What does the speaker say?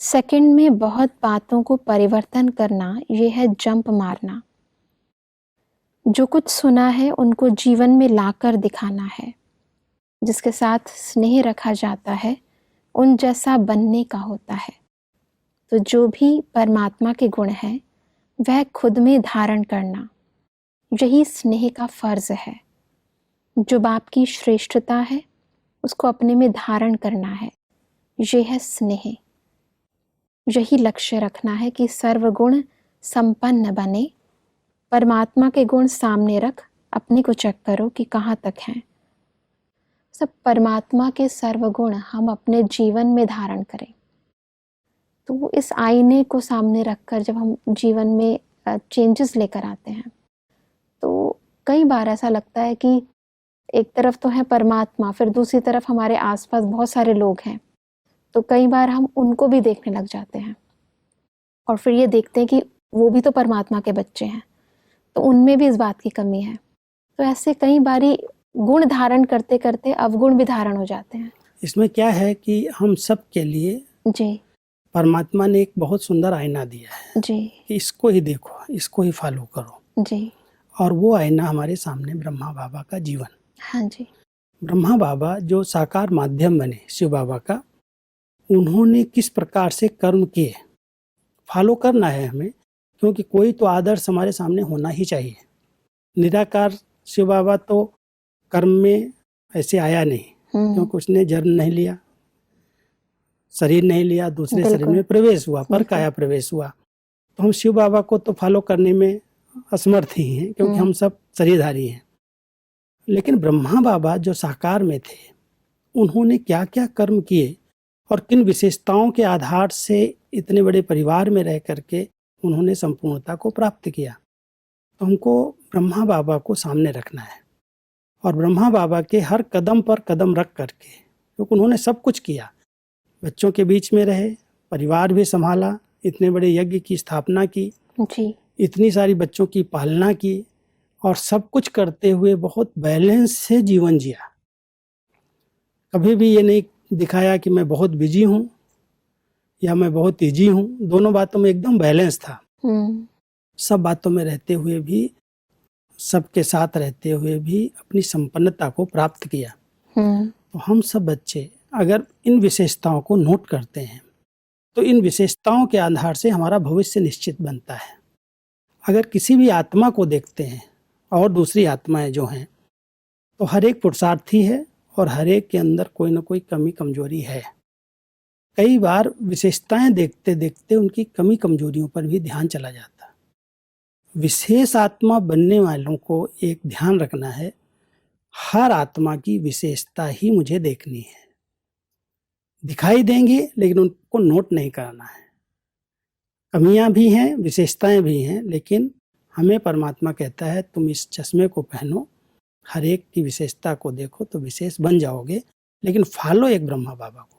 Second में बहुत बातों को परिवर्तन करना, ये है जंप मारना। जो कुछ सुना है उनको जीवन में लाकर दिखाना है। जिसके साथ स्नेह रखा जाता है उन जैसा बनने का होता है। तो जो भी परमात्मा के गुण हैं वह खुद में धारण करना, यही स्नेह का फर्ज है। जो बाप की श्रेष्ठता है उसको अपने में धारण करना है, ये है स्नेह। यही लक्ष्य रखना है कि सर्वगुण संपन्न बने। परमात्मा के गुण सामने रख अपने को चेक करो कि कहाँ तक हैं। सब परमात्मा के सर्वगुण हम अपने जीवन में धारण करें। तो इस आईने को सामने रखकर जब हम जीवन में चेंजेस लेकर आते हैं तो कई बार ऐसा लगता है कि एक तरफ तो है परमात्मा, फिर दूसरी तरफ हमारे आसपास बहुत सारे लोग हैं। तो कई बार हम उनको भी देखने लग जाते हैं और फिर ये देखते हैं कि वो भी तो परमात्मा के बच्चे हैं, तो उनमें भी इस बात की कमी है। तो ऐसे कई बारी गुण धारण करते करते अवगुण भी धारण हो जाते हैं। इसमें क्या है कि हम सब के लिए जी परमात्मा ने एक बहुत सुंदर आईना दिया है जी कि इसको ही देखो, इसको ही फॉलो करो। जी और वो आईना हमारे सामने ब्रह्मा बाबा का जीवन। हाँ जी। ब्रह्मा बाबा जो साकार माध्यम बने शिव बाबा का, उन्होंने किस प्रकार से कर्म किए, फॉलो करना है हमें, क्योंकि कोई तो आदर्श हमारे सामने होना ही चाहिए। निराकार शिव बाबा तो कर्म में ऐसे आया नहीं, क्योंकि उसने जन्म नहीं लिया, शरीर नहीं लिया, दूसरे शरीर में प्रवेश हुआ, पर काया प्रवेश हुआ। तो हम शिव बाबा को तो फॉलो करने में असमर्थ ही हैं, क्योंकि हम सब शरीरधारी हैं। लेकिन ब्रह्मा बाबा जो साकार में थे, उन्होंने क्या क्या कर्म किए और किन विशेषताओं के आधार से इतने बड़े परिवार में रह करके उन्होंने संपूर्णता को प्राप्त किया। तो हमको ब्रह्मा बाबा को सामने रखना है और ब्रह्मा बाबा के हर कदम पर कदम रख करके, क्योंकि उन्होंने सब कुछ किया, बच्चों के बीच में रहे, परिवार भी संभाला, इतने बड़े यज्ञ की स्थापना की जी, इतनी सारी बच्चों की पालना की और सब कुछ करते हुए बहुत बैलेंस से जीवन जिया। कभी भी ये नहीं दिखाया कि मैं बहुत बिजी हूँ या मैं बहुत ईजी हूँ। दोनों बातों में एकदम बैलेंस था। सब बातों में रहते हुए भी, सबके साथ रहते हुए भी अपनी संपन्नता को प्राप्त किया। तो हम सब बच्चे अगर इन विशेषताओं को नोट करते हैं तो इन विशेषताओं के आधार से हमारा भविष्य निश्चित बनता है। अगर किसी भी आत्मा को देखते हैं और दूसरी आत्माएं जो हैं, तो हर एक पुरुषार्थी है और हर एक के अंदर कोई ना कोई कमी कमजोरी है। कई बार विशेषताएं देखते देखते उनकी कमी कमजोरियों पर भी ध्यान चला जाता। विशेष आत्मा बनने वालों को एक ध्यान रखना है, हर आत्मा की विशेषता ही मुझे देखनी है। दिखाई देंगे लेकिन उनको नोट नहीं करना है। कमियां भी हैं, विशेषताएं भी हैं, लेकिन हमें परमात्मा कहता है तुम इस चश्मे को पहनो, हर एक की विशेषता को देखो तो विशेष बन जाओगे, लेकिन फॉलो एक ब्रह्मा बाबा को।